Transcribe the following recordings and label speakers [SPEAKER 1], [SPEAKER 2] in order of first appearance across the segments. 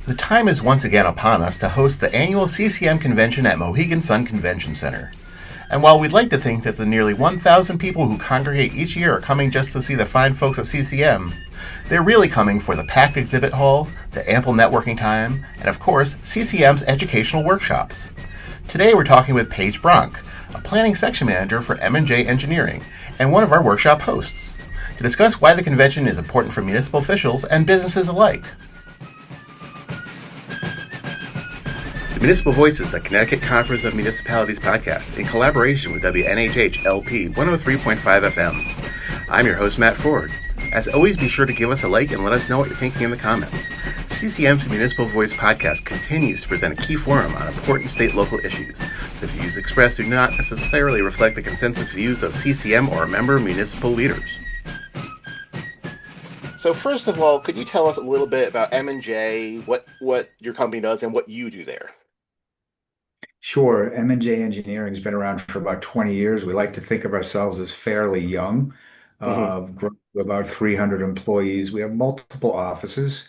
[SPEAKER 1] The time is once again upon us to host the annual CCM convention at Mohegan Sun Convention Center. And while we'd like to think that the nearly 1,000 people who congregate each year are coming just to see the fine folks at CCM, they're really coming for the packed exhibit hall, the ample networking time, and of course, CCM's educational workshops. Today we're talking with Paige Bronk, a planning section manager for M&J Engineering, and one of our workshop hosts, to discuss why the convention is important for municipal officials and businesses alike. The Municipal Voice is the Connecticut Conference of Municipalities podcast in collaboration with WNHH LP 103.5 FM. I'm your host, Matt Ford. As always, be sure to give us a like and let us know what you're thinking in the comments. CCM's Municipal Voice podcast continues to present a key forum on important state-local issues. The views expressed do not necessarily reflect the consensus views of CCM or member municipal leaders. So first of all, could you tell us a little bit about M&J, what your company does and what you do there?
[SPEAKER 2] Sure. M&J Engineering has been around for about 20 years. We like to think of ourselves as fairly young,
[SPEAKER 1] Mm-hmm.
[SPEAKER 2] grown to about 300 employees. We have multiple offices,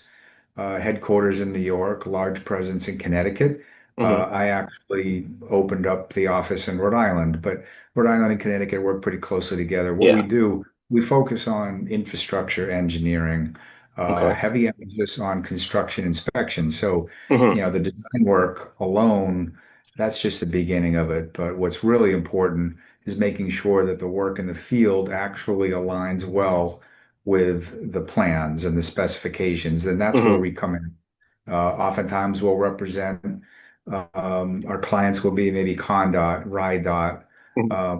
[SPEAKER 2] headquarters in New York, large presence in Connecticut.
[SPEAKER 1] Mm-hmm.
[SPEAKER 2] I actually opened up the office in Rhode Island, but Rhode Island and Connecticut work pretty closely together. What we
[SPEAKER 1] Yeah.
[SPEAKER 2] do, we focus on infrastructure engineering,
[SPEAKER 1] Okay.
[SPEAKER 2] heavy emphasis on construction inspection. So,
[SPEAKER 1] Mm-hmm.
[SPEAKER 2] the design work alone, that's just the beginning of it. But what's really important is making sure that the work in the field actually aligns well with the plans and the specifications, and that's where
[SPEAKER 1] Mm-hmm.
[SPEAKER 2] we come in. Oftentimes, we'll represent our clients will be maybe ConDOT, RIDOT,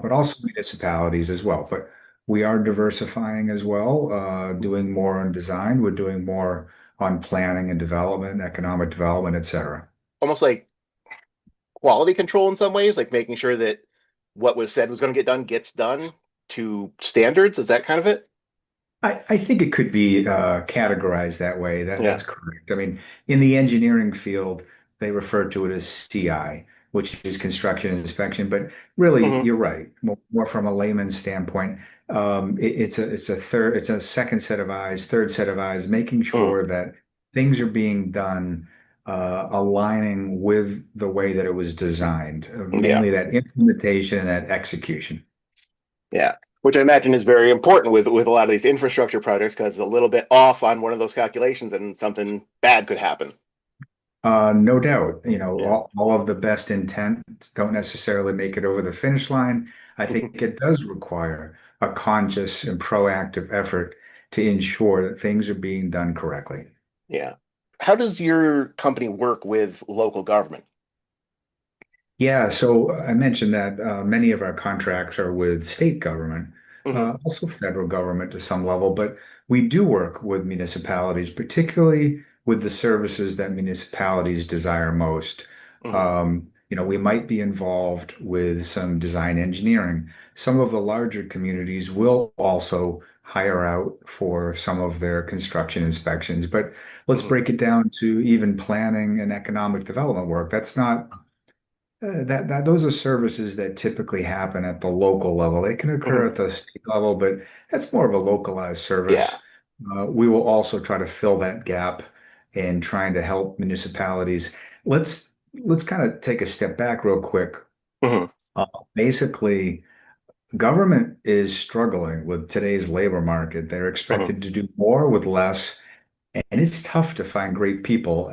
[SPEAKER 2] but also municipalities as well. But we are diversifying as well, doing more on design. We're doing more on planning and development, economic development, et cetera.
[SPEAKER 1] Almost like quality control in some ways, like making sure that what was said was going to get done gets done to standards. Is that kind of it?
[SPEAKER 2] I think it could be categorized that way. That's
[SPEAKER 1] Yeah.
[SPEAKER 2] correct. I mean, in the engineering field, they refer to it as CI, which is construction inspection. But really,
[SPEAKER 1] Mm-hmm.
[SPEAKER 2] you're right. More from a layman's standpoint, it's a second set of eyes, third set of eyes, making
[SPEAKER 1] Mm.
[SPEAKER 2] sure that things are being done, aligning with the way that it was designed,
[SPEAKER 1] Yeah.
[SPEAKER 2] mainly that implementation and that execution.
[SPEAKER 1] Yeah. Which I imagine is very important with a lot of these infrastructure projects because a little bit off on one of those calculations and something bad could happen.
[SPEAKER 2] No doubt,
[SPEAKER 1] Yeah.
[SPEAKER 2] all of the best intents don't necessarily make it over the finish line. I think it does require a conscious and proactive effort to ensure that things are being done correctly.
[SPEAKER 1] Yeah. How does your company work with local government?
[SPEAKER 2] Yeah, so I mentioned that many of our contracts are with state government,
[SPEAKER 1] Hmm.
[SPEAKER 2] also federal government to some level, but we do work with municipalities, particularly with the services that municipalities desire most.
[SPEAKER 1] Hmm.
[SPEAKER 2] We might be involved with some design engineering. Some of the larger communities will also hire out for some of their construction inspections, but let's
[SPEAKER 1] Hmm.
[SPEAKER 2] break it down to even planning and economic development work. That's not that those are services that typically happen at the local level. They can occur
[SPEAKER 1] Hmm.
[SPEAKER 2] at the state level, but that's more of a localized service.
[SPEAKER 1] Yeah.
[SPEAKER 2] We will also try to fill that gap in trying to help municipalities. Let's kind of take a step back real quick.
[SPEAKER 1] Hmm.
[SPEAKER 2] Uh, Basically, government is struggling with today's labor market. They're
[SPEAKER 1] Hmm.
[SPEAKER 2] expected to do more with less, and it's tough to find great people.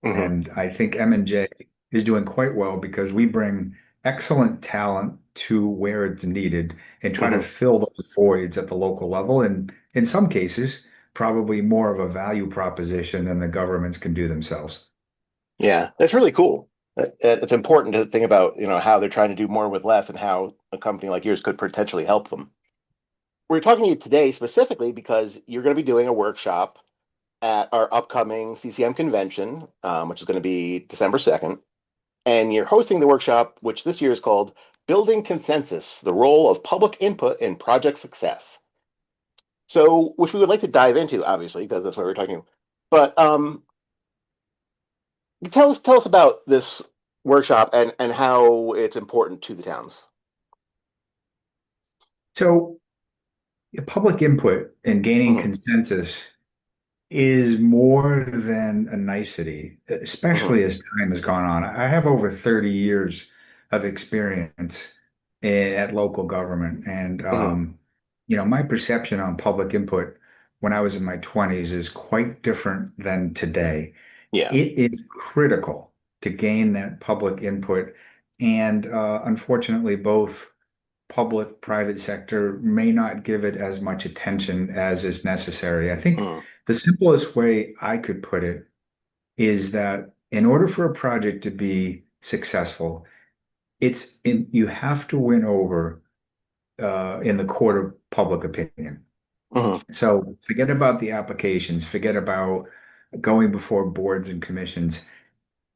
[SPEAKER 1] Hmm.
[SPEAKER 2] And I think M&J is doing quite well because we bring excellent talent to where it's needed and try to
[SPEAKER 1] Hmm.
[SPEAKER 2] fill those voids at the local level. And in some cases, probably more of a value proposition than the governments can do themselves.
[SPEAKER 1] Yeah. That's really cool. It's important to think about, how they're trying to do more with less and how a company like yours could potentially help them. We're talking to you today specifically because you're going to be doing a workshop at our upcoming CCM convention, which is going to be December 2nd. And you're hosting the workshop, which this year is called Building Consensus, the Role of Public Input in Project Success. So, which we would like to dive into, obviously, because that's what we're talking about. But tell us about this workshop and how it's important to the towns.
[SPEAKER 2] So public input and gaining
[SPEAKER 1] Hmm.
[SPEAKER 2] consensus is more than a nicety,
[SPEAKER 1] Hmm.
[SPEAKER 2] especially as time has gone on. I have over 30 years of experience at local government. And,
[SPEAKER 1] Hmm.
[SPEAKER 2] my perception on public input when I was in my 20s is quite different than today.
[SPEAKER 1] Yeah.
[SPEAKER 2] It is critical to gain that public input. And unfortunately, both public, private sector may not give it as much attention as is necessary. I think
[SPEAKER 1] Hmm.
[SPEAKER 2] the simplest way I could put it is that in order for a project to be successful, you have to win over in the court of public opinion.
[SPEAKER 1] Hmm.
[SPEAKER 2] So forget about the applications, forget about going before boards and commissions.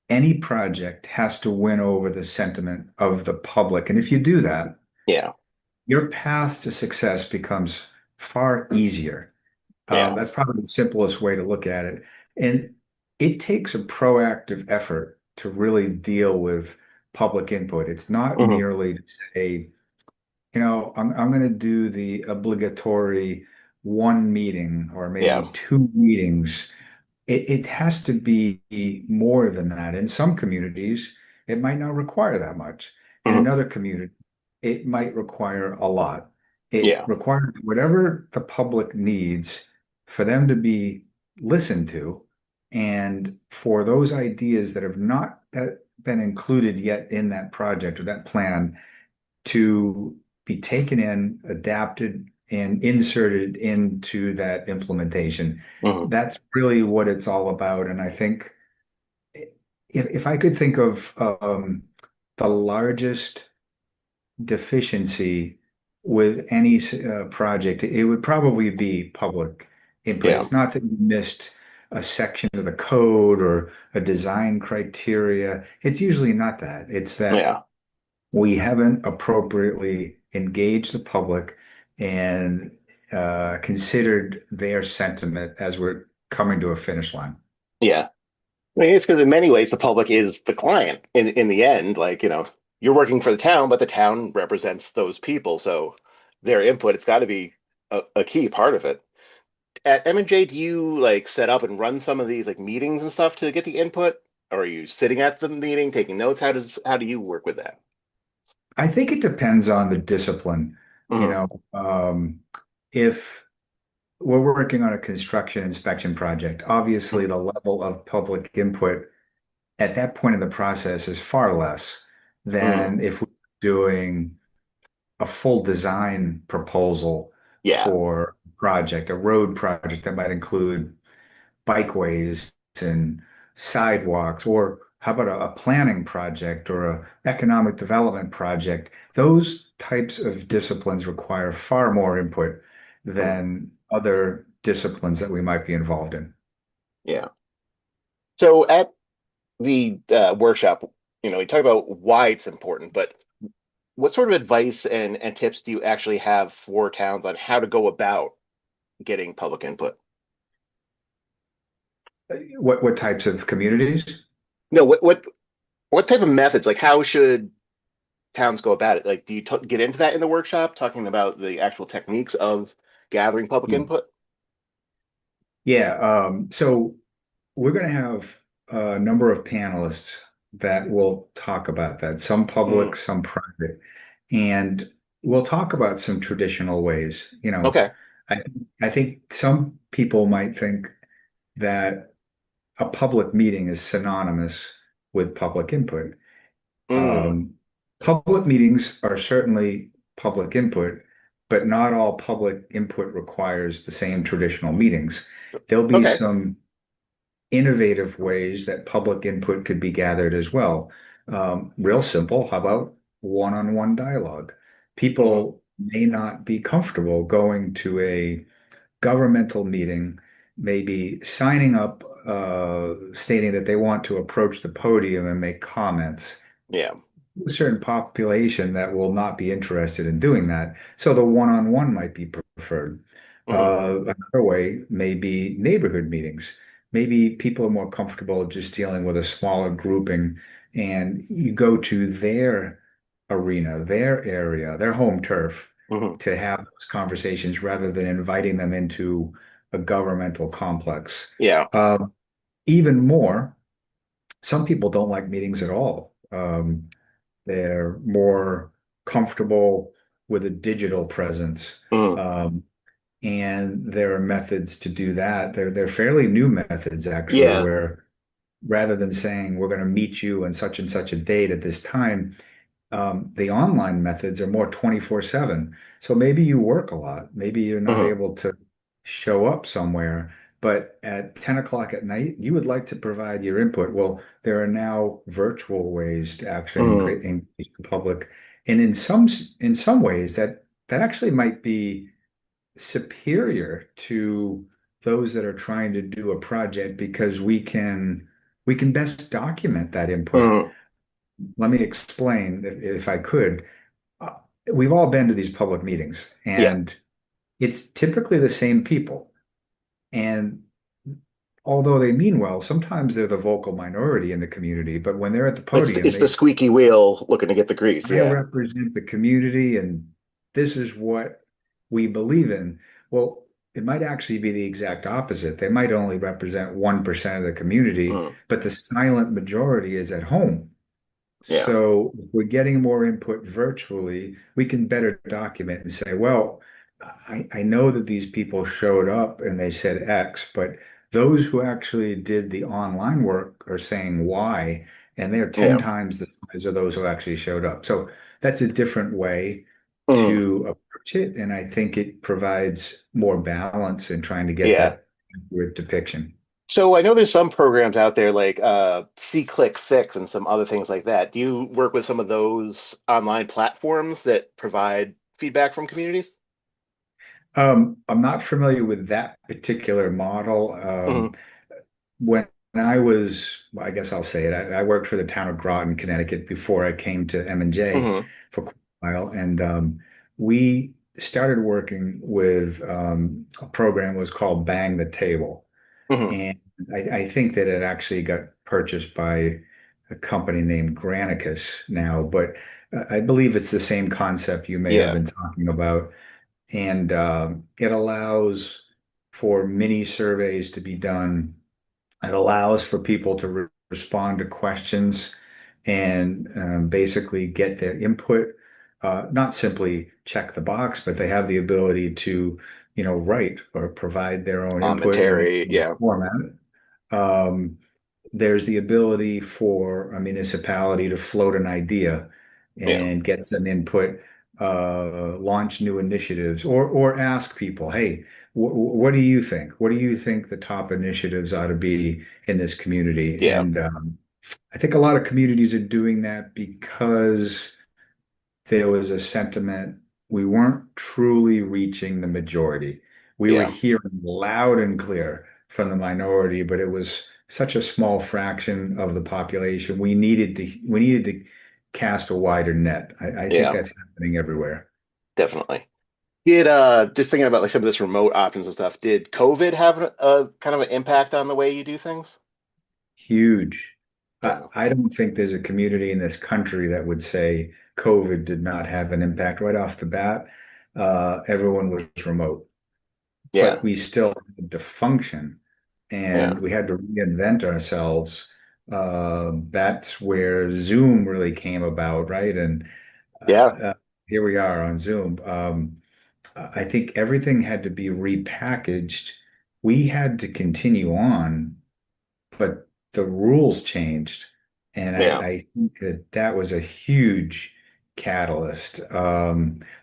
[SPEAKER 2] Any project has to win over the sentiment of the public. And if you do that,
[SPEAKER 1] Yeah.
[SPEAKER 2] your path to success becomes far easier.
[SPEAKER 1] Yeah.
[SPEAKER 2] That's probably the simplest way to look at it. And it takes a proactive effort to really deal with public input. It's not
[SPEAKER 1] Hmm.
[SPEAKER 2] merely to say, I'm going to do the obligatory one meeting or
[SPEAKER 1] Yeah.
[SPEAKER 2] maybe two meetings. It has to be more than that. In some communities, it might not require that much. In
[SPEAKER 1] Hmm.
[SPEAKER 2] another community, it might require a lot. It
[SPEAKER 1] Yeah.
[SPEAKER 2] requires whatever the public needs for them to be listened to, and for those ideas that have not been included yet in that project or that plan to be taken in, adapted, and inserted into that implementation.
[SPEAKER 1] Hmm.
[SPEAKER 2] That's really what it's all about. And I think if I could think of the largest deficiency with any project, it would probably be public input.
[SPEAKER 1] Yeah.
[SPEAKER 2] It's not that you missed a section of the code or a design criteria. It's usually not that. It's that
[SPEAKER 1] Yeah.
[SPEAKER 2] we haven't appropriately engaged the public and considered their sentiment as we're coming to a finish line.
[SPEAKER 1] Yeah. I mean, it's because in many ways the public is the client in the end. Like, you're working for the town, but the town represents those people. So their input, it's got to be a key part of it. At M&J, do you like set up and run some of these like meetings and stuff to get the input? Or are you sitting at the meeting taking notes? How do you work with that?
[SPEAKER 2] I think it depends on the discipline. You
[SPEAKER 1] Hmm.
[SPEAKER 2] know, if we're working on a construction inspection project, obviously the level of public input at that point in the process is far less
[SPEAKER 1] Hmm.
[SPEAKER 2] than if we're doing a full design proposal
[SPEAKER 1] Yeah.
[SPEAKER 2] for a project, a road project that might include bikeways and sidewalks, or how about a planning project or a economic development project? Those types of disciplines require far more input
[SPEAKER 1] Hmm.
[SPEAKER 2] than other disciplines that we might be involved in.
[SPEAKER 1] Yeah. So at the workshop, we talk about why it's important, but what sort of advice and tips do you actually have for towns on how to go about getting public input?
[SPEAKER 2] What types of communities?
[SPEAKER 1] No, what type of methods? Like, how should towns go about it? Like, do you get into that in the workshop, talking about the actual techniques of gathering public
[SPEAKER 2] Hmm.
[SPEAKER 1] input?
[SPEAKER 2] Yeah, so we're going to have a number of panelists that will talk about that, some
[SPEAKER 1] Hmm.
[SPEAKER 2] public, some private. And we'll talk about some traditional ways.
[SPEAKER 1] Okay.
[SPEAKER 2] I, I think some people might think that a public meeting is synonymous with public input.
[SPEAKER 1] Mm.
[SPEAKER 2] Um, Public meetings are certainly public input, but not all public input requires the same traditional meetings. There'll be
[SPEAKER 1] Okay.
[SPEAKER 2] some innovative ways that public input could be gathered as well. Real simple, how about one-on-one dialogue?
[SPEAKER 1] Hmm.
[SPEAKER 2] People may not be comfortable going to a governmental meeting, maybe signing up, stating that they want to approach the podium and make comments.
[SPEAKER 1] Yeah.
[SPEAKER 2] A certain population that will not be interested in doing that. So the one-on-one might be preferred.
[SPEAKER 1] Hmm.
[SPEAKER 2] Another way may be neighborhood meetings. Maybe people are more comfortable just dealing with a smaller grouping, and you go to their arena, their area, their home turf
[SPEAKER 1] Hmm.
[SPEAKER 2] to have those conversations rather than inviting them into a governmental complex.
[SPEAKER 1] Yeah.
[SPEAKER 2] Um, Even more, some people don't like meetings at all. They're more comfortable with a digital presence.
[SPEAKER 1] Mm.
[SPEAKER 2] Um, and there are methods to do that. They're fairly new methods, actually,
[SPEAKER 1] Yeah.
[SPEAKER 2] where rather than saying we're going to meet you on such and such a date at this time, the online methods are more 24/7. So maybe you work a lot. Maybe you're not
[SPEAKER 1] Mm.
[SPEAKER 2] able to show up somewhere, but at 10 o'clock at night, you would like to provide your input. Well, there are now virtual ways to actually
[SPEAKER 1] Mm.
[SPEAKER 2] engage the public. And in some ways that actually might be superior to those that are trying to do a project because we can best document that input.
[SPEAKER 1] Mm.
[SPEAKER 2] Let me explain if I could. Uh, we've all been to these public meetings,
[SPEAKER 1] Yeah.
[SPEAKER 2] and it's typically the same people. And although they mean well, sometimes they're the vocal minority in the community. But when they're at the podium,
[SPEAKER 1] It's
[SPEAKER 2] they
[SPEAKER 1] the
[SPEAKER 2] say,
[SPEAKER 1] squeaky wheel looking to get the grease.
[SPEAKER 2] I
[SPEAKER 1] Yeah.
[SPEAKER 2] represent the community, and this is what we believe in. Well, it might actually be the exact opposite. They might only represent 1% of the community,
[SPEAKER 1] Mm.
[SPEAKER 2] but the silent majority is at home.
[SPEAKER 1] Yeah.
[SPEAKER 2] So if we're getting more input virtually, we can better document and say, well, I know that these people showed up and they said X, but those who actually did the online work are saying Y, and they're 10
[SPEAKER 1] Yeah.
[SPEAKER 2] times the size of those who actually showed up. So that's a different way
[SPEAKER 1] Mm.
[SPEAKER 2] to approach it, and I think it provides more balance in trying to get
[SPEAKER 1] Yeah.
[SPEAKER 2] that accurate depiction.
[SPEAKER 1] So I know there's some programs out there like See Click Fix and some other things like that. Do you work with some of those online platforms that provide feedback from communities?
[SPEAKER 2] I'm not familiar with that particular model.
[SPEAKER 1] Hmm.
[SPEAKER 2] When I was, well, I guess I'll say it, I worked for the town of Groton, Connecticut before I came to M&J
[SPEAKER 1] Hmm.
[SPEAKER 2] for quite a while. And we started working with a program that was called Bang the Table.
[SPEAKER 1] Hmm.
[SPEAKER 2] And I think that it actually got purchased by a company named Granicus now, but I believe it's the same concept you may have
[SPEAKER 1] Yeah.
[SPEAKER 2] been talking about. And it allows for mini surveys to be done. It allows for people to respond to questions and basically get their input. Not simply check the box, but they have the ability to, write or provide their own input in a
[SPEAKER 1] Commentary. Yeah.
[SPEAKER 2] format. Um, there's the ability for a municipality to float an idea
[SPEAKER 1] Yeah.
[SPEAKER 2] and get some input, launch new initiatives, or ask people, hey, what do you think? What do you think the top initiatives ought to be in this community?
[SPEAKER 1] Yeah.
[SPEAKER 2] And I think a lot of communities are doing that because there was a sentiment we weren't truly reaching the majority. We were
[SPEAKER 1] Yeah.
[SPEAKER 2] hearing loud and clear from the minority, but it was such a small fraction of the population. We needed to cast a wider net. I think
[SPEAKER 1] Yeah.
[SPEAKER 2] that's happening everywhere.
[SPEAKER 1] Definitely. Did just thinking about like some of this remote options and stuff, did COVID have a kind of an impact on the way you do things?
[SPEAKER 2] Huge.
[SPEAKER 1] Yeah.
[SPEAKER 2] I don't think there's a community in this country that would say COVID did not have an impact right off the bat. Everyone was remote. But
[SPEAKER 1] Yeah.
[SPEAKER 2] we still had to function and
[SPEAKER 1] Yeah.
[SPEAKER 2] we had to reinvent ourselves. That's where Zoom really came about, right? And
[SPEAKER 1] Yeah.
[SPEAKER 2] here we are on Zoom. I think everything had to be repackaged. We had to continue on, but the rules changed. And I,
[SPEAKER 1] Yeah.
[SPEAKER 2] I think that was a huge catalyst.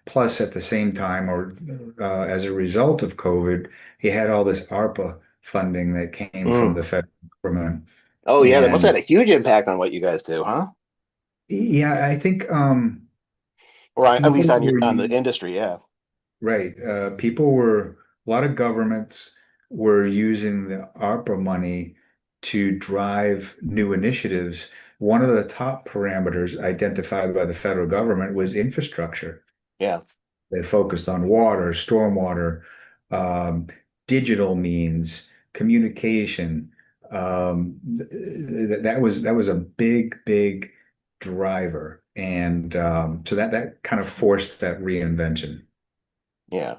[SPEAKER 2] Plus, at the same time, or as a result of COVID, you had all this ARPA funding that came from
[SPEAKER 1] Mm.
[SPEAKER 2] the federal government.
[SPEAKER 1] Oh yeah, that must have
[SPEAKER 2] And
[SPEAKER 1] had a huge impact on what you guys do, huh?
[SPEAKER 2] yeah, I think
[SPEAKER 1] Or at
[SPEAKER 2] people
[SPEAKER 1] least on your
[SPEAKER 2] were
[SPEAKER 1] on the industry, yeah.
[SPEAKER 2] right. A lot of governments were using the ARPA money to drive new initiatives. One of the top parameters identified by the federal government was infrastructure.
[SPEAKER 1] Yeah.
[SPEAKER 2] They focused on water, stormwater, um, digital means, communication. That was a big, big driver, and so that kind of forced that reinvention.
[SPEAKER 1] Yeah.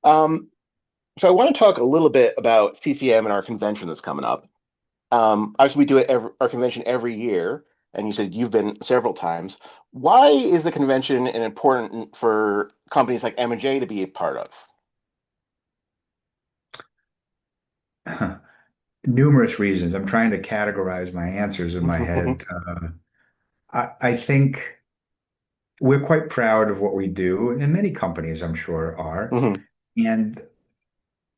[SPEAKER 1] Um, So I want to talk a little bit about CCM and our convention that's coming up. Obviously, we do our convention every year, and you said you've been several times. Why is the convention an important for companies like M&J to be a part of?
[SPEAKER 2] Numerous reasons. I'm trying to categorize my answers in my head. I think we're quite proud of what we do, and many companies, I'm sure, are.
[SPEAKER 1] Hmm.
[SPEAKER 2] And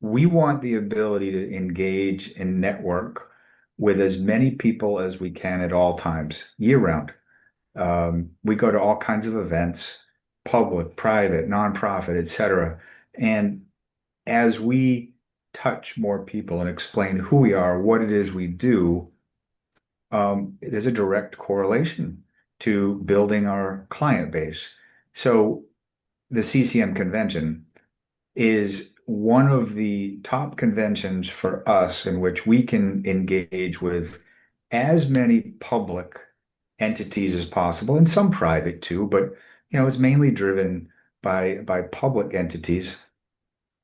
[SPEAKER 2] we want the ability to engage and network with as many people as we can at all times, year round. We go to all kinds of events, public, private, nonprofit, etc. And as we touch more people and explain who we are, what it is we do, there's a direct correlation to building our client base. So the CCM convention is one of the top conventions for us in which we can engage with as many public entities as possible, and some private too, but it's mainly driven by public entities.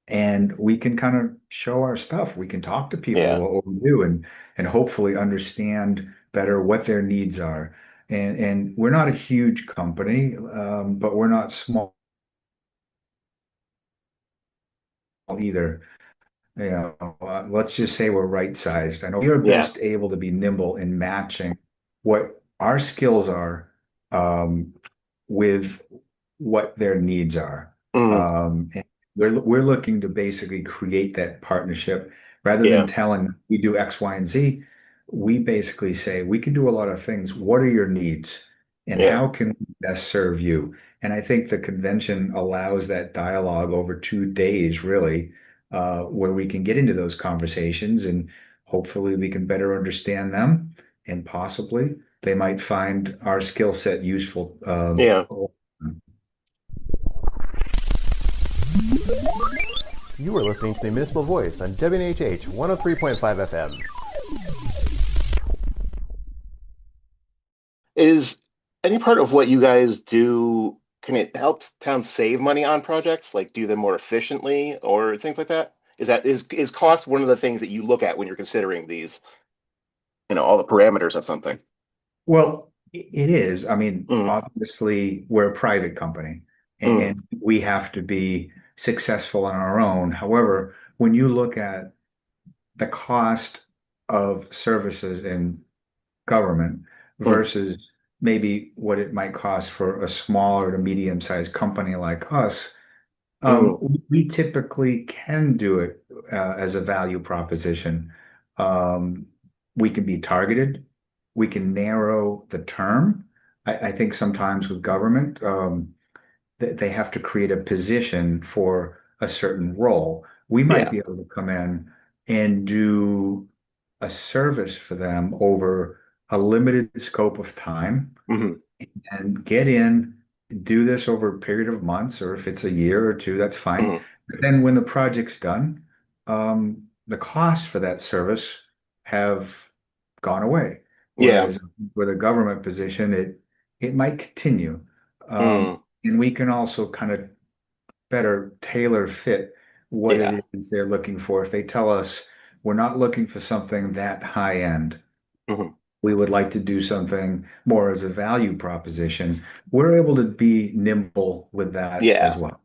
[SPEAKER 2] And we can kind of show our stuff. We can talk to people
[SPEAKER 1] Yeah,
[SPEAKER 2] about what we do and hopefully understand better what their needs are. And we're not a huge company, but we're not small either. Let's just say we're right sized. I know we are
[SPEAKER 1] yeah,
[SPEAKER 2] best able to be nimble in matching what our skills are um, with what their needs are.
[SPEAKER 1] mm,
[SPEAKER 2] And we're looking to basically create that partnership rather than
[SPEAKER 1] yeah,
[SPEAKER 2] telling them we do X, Y, and Z. We basically say we can do a lot of things. What are your needs, and
[SPEAKER 1] yeah,
[SPEAKER 2] how can we best serve you? And I think the convention allows that dialogue over 2 days, really, where we can get into those conversations and hopefully we can better understand them and possibly they might find our skill set useful.
[SPEAKER 1] yeah.
[SPEAKER 3] You are listening to the Municipal Voice on WNHH 103.5 FM.
[SPEAKER 1] Is any part of what you guys do, can it help towns save money on projects, like do them more efficiently or things like that? Is cost one of the things that you look at when you're considering these, all the parameters of something?
[SPEAKER 2] Well, it is. I mean,
[SPEAKER 1] Mm,
[SPEAKER 2] obviously, we're a private company
[SPEAKER 1] mm,
[SPEAKER 2] and we have to be successful on our own. However, when you look at the cost of services in government
[SPEAKER 1] mm,
[SPEAKER 2] versus maybe what it might cost for a smaller to medium-sized company like us,
[SPEAKER 1] mm,
[SPEAKER 2] we typically can do it as a value proposition. Um, we can be targeted. We can narrow the term. I think sometimes with government, they have to create a position for a certain role. We might
[SPEAKER 1] yeah.
[SPEAKER 2] be able to come in and do a service for them over a limited scope of time
[SPEAKER 1] Hmm.
[SPEAKER 2] and get in, do this over a period of months, or if it's a year or two, that's fine.
[SPEAKER 1] Hmm.
[SPEAKER 2] But then when the project's done, the costs for that service have gone away.
[SPEAKER 1] Yeah.
[SPEAKER 2] Whereas with a government position, it might continue.
[SPEAKER 1] Mm,
[SPEAKER 2] And we can also kind of better tailor fit what
[SPEAKER 1] yeah.
[SPEAKER 2] it is they're looking for. If they tell us we're not looking for something that high end,
[SPEAKER 1] Hmm.
[SPEAKER 2] we would like to do something more as a value proposition, we're able to be nimble with that as
[SPEAKER 1] Yeah.
[SPEAKER 2] well.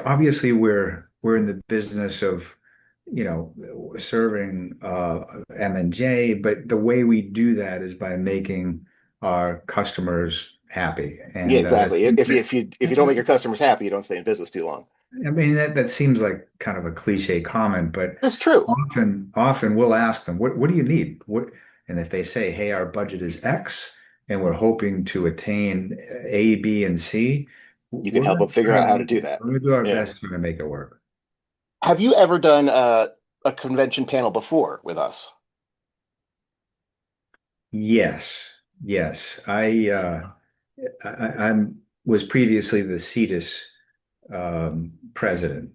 [SPEAKER 2] Obviously we're in the business of, serving M&J, but the way we do that is by making our customers happy.
[SPEAKER 1] Yeah,
[SPEAKER 2] And
[SPEAKER 1] exactly. If you don't make your customers happy, you don't stay in business too long.
[SPEAKER 2] I mean that seems like kind of a cliche comment, but
[SPEAKER 1] That's true.
[SPEAKER 2] often we'll ask them, what do you need? And if they say, hey, our budget is X and we're hoping to attain A, B, and C,
[SPEAKER 1] You can
[SPEAKER 2] we're
[SPEAKER 1] help
[SPEAKER 2] gonna
[SPEAKER 1] them figure
[SPEAKER 2] try to
[SPEAKER 1] out how to
[SPEAKER 2] make
[SPEAKER 1] do
[SPEAKER 2] it,
[SPEAKER 1] that.
[SPEAKER 2] we're gonna do our
[SPEAKER 1] Yeah.
[SPEAKER 2] best to make it work.
[SPEAKER 1] Have you ever done a convention panel before with us?
[SPEAKER 2] Yes, yes. I'm was previously the CETUS president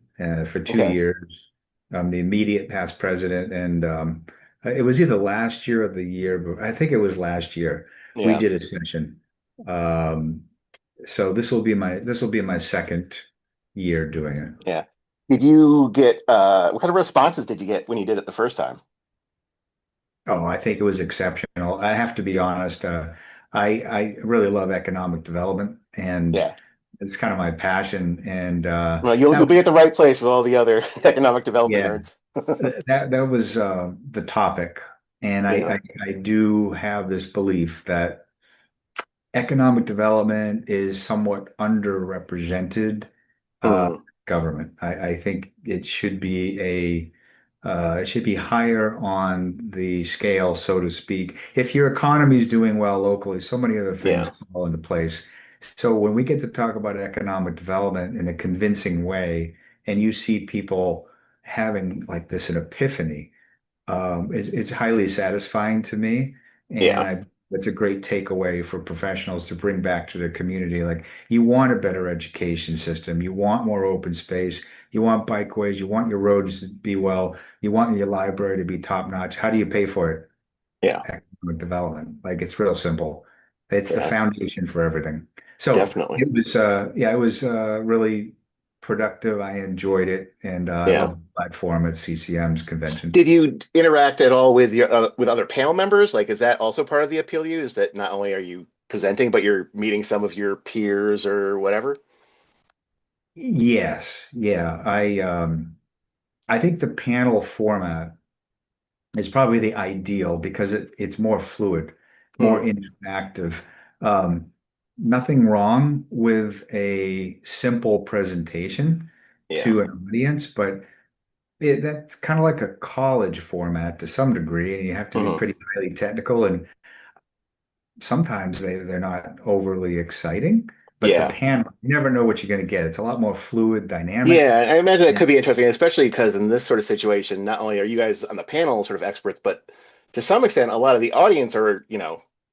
[SPEAKER 2] for two
[SPEAKER 1] Okay.
[SPEAKER 2] years. I'm the immediate past president, and it was either last year or the year, but I think it was last year we
[SPEAKER 1] Yeah.
[SPEAKER 2] did a session. Um, so this will be my second year doing it.
[SPEAKER 1] Yeah. Did you get what kind of responses did you get when you did it the first time?
[SPEAKER 2] Oh, I think it was exceptional. I have to be honest. I really love economic development, and
[SPEAKER 1] Yeah.
[SPEAKER 2] it's kind of my passion. And
[SPEAKER 1] Well, you'll
[SPEAKER 2] that
[SPEAKER 1] be
[SPEAKER 2] was
[SPEAKER 1] at the right place with all the other economic development
[SPEAKER 2] yeah,
[SPEAKER 1] nerds.
[SPEAKER 2] that was the topic. And
[SPEAKER 1] Yeah.
[SPEAKER 2] I do have this belief that economic development is somewhat underrepresented uh,
[SPEAKER 1] Mm,
[SPEAKER 2] government. I think it should be higher on the scale, so to speak. If your economy is doing well locally, so many other things
[SPEAKER 1] yeah.
[SPEAKER 2] fall into place. So when we get to talk about economic development in a convincing way, and you see people having like this an epiphany, it's highly satisfying to me, and
[SPEAKER 1] Yeah.
[SPEAKER 2] I that's a great takeaway for professionals to bring back to their community. Like you want a better education system, you want more open space, you want bikeways, you want your roads to be well, you want your library to be top notch. How do you pay for it?
[SPEAKER 1] Yeah.
[SPEAKER 2] Economic development. Like it's real simple. It's the
[SPEAKER 1] Yeah.
[SPEAKER 2] foundation for everything. So
[SPEAKER 1] Definitely.
[SPEAKER 2] it was, yeah, it was really productive. I enjoyed it, and I
[SPEAKER 1] Yeah.
[SPEAKER 2] love the platform at CCM's convention.
[SPEAKER 1] Did you interact at all with your with other panel members? Like, is that also part of the appeal to you? Is that not only are you presenting, but you're meeting some of your peers or whatever?
[SPEAKER 2] Yes, yeah. I think the panel format is probably the ideal because it's more fluid, more
[SPEAKER 1] Mm,
[SPEAKER 2] interactive. Um, Nothing wrong with a simple presentation
[SPEAKER 1] yeah.
[SPEAKER 2] to an audience, but that's kind of like a college format to some degree, and you have to be
[SPEAKER 1] Hmm.
[SPEAKER 2] pretty highly technical, and sometimes they're not overly exciting. But the
[SPEAKER 1] Yeah.
[SPEAKER 2] panel, you never know what you're going to get. It's a lot more fluid, dynamic.
[SPEAKER 1] Yeah, I imagine that
[SPEAKER 2] And
[SPEAKER 1] could be interesting, especially because in this sort of situation, not only are you guys on the panel sort of experts, but to some extent, a lot of the audience are,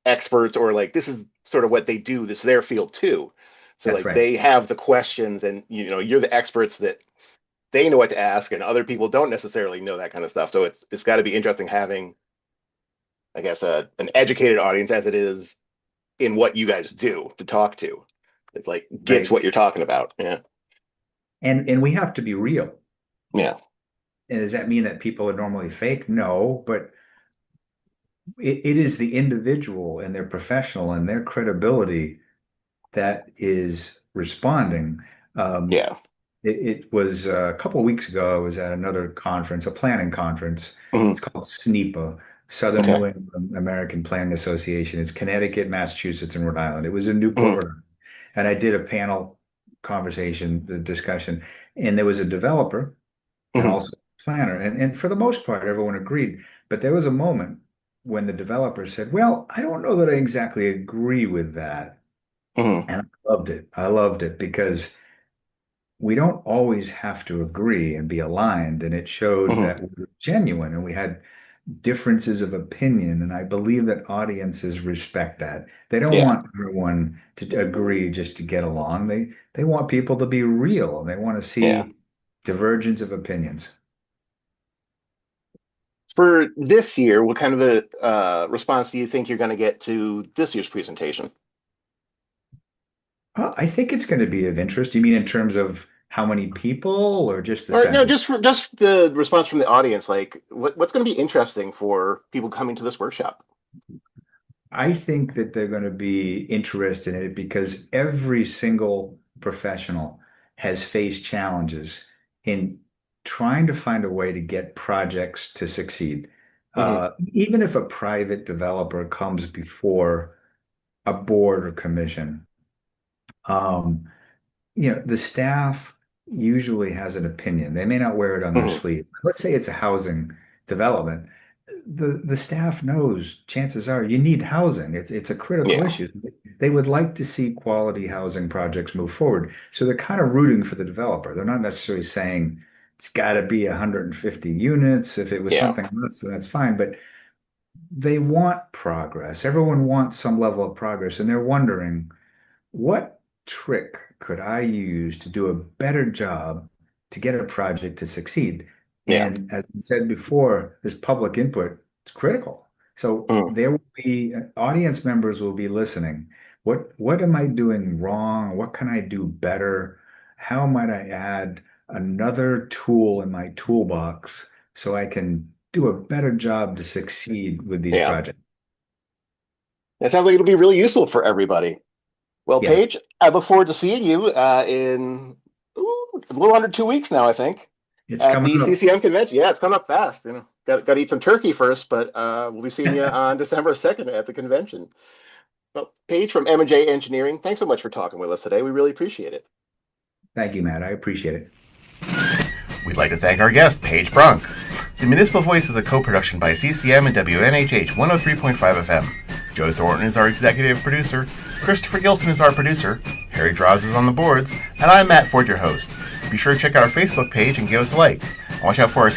[SPEAKER 1] experts or like this is sort of what they do. This is their field too. So
[SPEAKER 2] that's
[SPEAKER 1] like
[SPEAKER 2] right.
[SPEAKER 1] they have the questions and you're the experts that they know what to ask and other people don't necessarily know that kind of stuff. So it's got to be interesting having, I guess, an educated audience as it is in what you guys do to talk to. It like gets
[SPEAKER 2] Right.
[SPEAKER 1] what you're talking about. Yeah.
[SPEAKER 2] And we have to be real.
[SPEAKER 1] Yeah.
[SPEAKER 2] And does that mean that people are normally fake? No, but it is the individual and their professional and their credibility that is responding. Um,
[SPEAKER 1] Yeah.
[SPEAKER 2] it was a couple of weeks ago, I was at another conference, a planning conference. It's
[SPEAKER 1] Mhm.
[SPEAKER 2] called SNEPA, Southern
[SPEAKER 1] Okay.
[SPEAKER 2] New England American Planning Association. It's Connecticut, Massachusetts, and Rhode Island. It was in Newport,
[SPEAKER 1] Mhm.
[SPEAKER 2] Rhode Island. And I did a panel conversation, the discussion, and there was a developer and
[SPEAKER 1] Mhm.
[SPEAKER 2] also a planner. And for the most part, everyone agreed. But there was a moment when the developer said, well, I don't know that I exactly agree with that.
[SPEAKER 1] Mhm.
[SPEAKER 2] And I loved it. I loved it because we don't always have to agree and be aligned. And it showed
[SPEAKER 1] Mhm.
[SPEAKER 2] that we were genuine and we had differences of opinion. And I believe that audiences respect that. They don't
[SPEAKER 1] Yeah.
[SPEAKER 2] want everyone to agree just to get along. They want people to be real and they want to
[SPEAKER 1] Yeah.
[SPEAKER 2] see divergence of opinions.
[SPEAKER 1] For this year, what kind of a response do you think you're going to get to this year's presentation?
[SPEAKER 2] I think it's going to be of interest. You mean in terms of how many people or just the
[SPEAKER 1] Or no,
[SPEAKER 2] sentiment?
[SPEAKER 1] just the response from the audience. Like, what's going to be interesting for people coming to this workshop?
[SPEAKER 2] I think that they're going to be interested in it because every single professional has faced challenges in trying to find a way to get projects to succeed.
[SPEAKER 1] Hmm.
[SPEAKER 2] Even if a private developer comes before a board or commission, um, the staff usually has an opinion. They may not wear it on their
[SPEAKER 1] Hmm.
[SPEAKER 2] sleeve. Let's say it's a housing development. The staff knows chances are you need housing. It's a critical
[SPEAKER 1] Yeah.
[SPEAKER 2] issue. They would like to see quality housing projects move forward. So they're kind of rooting for the developer. They're not necessarily saying it's got to be 150 units. If it was
[SPEAKER 1] Yeah.
[SPEAKER 2] something less, then that's fine. But they want progress. Everyone wants some level of progress, and they're wondering, what trick could I use to do a better job to get a project to succeed?
[SPEAKER 1] Yeah.
[SPEAKER 2] And as I said before, this public input is critical. So
[SPEAKER 1] Mm.
[SPEAKER 2] there will be audience members will be listening. What am I doing wrong? What can I do better? How might I add another tool in my toolbox so I can do a better job to succeed with these
[SPEAKER 4] Yeah.
[SPEAKER 2] projects.
[SPEAKER 4] It sounds like it'll be really useful for everybody. Well,
[SPEAKER 2] Yeah,
[SPEAKER 4] Paige, I look forward to seeing you in a little under 2 weeks now, I think,
[SPEAKER 2] it's
[SPEAKER 4] at
[SPEAKER 2] coming
[SPEAKER 4] the
[SPEAKER 2] up.
[SPEAKER 4] CCM convention. Yeah, it's coming up fast. Got to eat some turkey first, but we'll be seeing you on December 2nd at the convention. Well, Paige from M&J Engineering, thanks so much for talking with us today. We really appreciate it.
[SPEAKER 2] Thank you, Matt. I appreciate it.
[SPEAKER 1] We'd like to thank our guest, Paige Brunk. The Municipal Voice is a co-production by CCM and WNHH 103.5 FM. Joe Thornton is our executive producer, Christopher Gilson is our producer, Harry Draws is on the boards, and I'm Matt Ford, your host. Be sure to check out our Facebook page and give us a like. And watch out for our